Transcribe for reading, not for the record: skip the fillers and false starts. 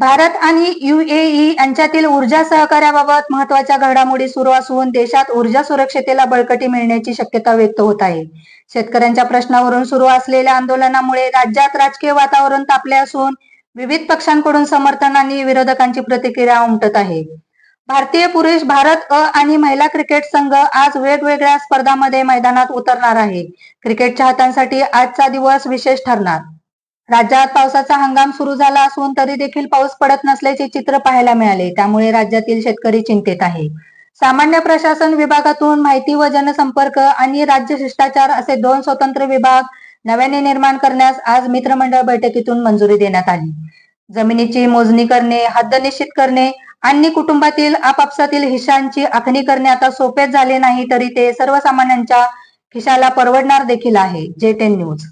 भारत आणि UAE यांच्यातील ऊर्जा सहकार्याबाबत महत्वाच्या घडामोडी सुरू असून देशात ऊर्जा सुरक्षतेला बळकटी मिळण्याची शक्यता व्यक्त होत आहे. शेतकऱ्यांच्या प्रश्नावरून सुरू असलेल्या आंदोलनामुळे राज्यात राजकीय वातावरण तापले असून विविध पक्षांकडून समर्थन आणि विरोधकांची प्रतिक्रिया उमटत आहे. भारतीय पुरुष भारत आणि महिला क्रिकेट संघ आज वेगवेगळ्या स्पर्धांमध्ये मैदानात उतरणार आहे. क्रिकेट चाहत्यांसाठी आजचा दिवस विशेष ठरणार. राज्यात पावसाचा हंगाम सुरू झाला असून तरी देखील पाऊस पडत नसल्याचे चित्र पाहायला मिळाले. त्यामुळे राज्यातील शेतकरी चिंतेत आहे. सामान्य प्रशासन विभागातून माहिती व जनसंपर्क आणि राज्य शिष्टाचार असे 2 स्वतंत्र विभाग नव्याने निर्माण करण्यास आज मित्रमंडळ बैठकीतून मंजुरी देण्यात आली. जमिनीची मोजणी करणे, हद्द निश्चित करणे आणि कुटुंबातील आपापसातील हिश्श्यांची आखणी करणे आता सोपेच झाले नाही, तरी ते सर्वसामान्यांच्या खिशाला परवडणार देखील आहे. J10 news.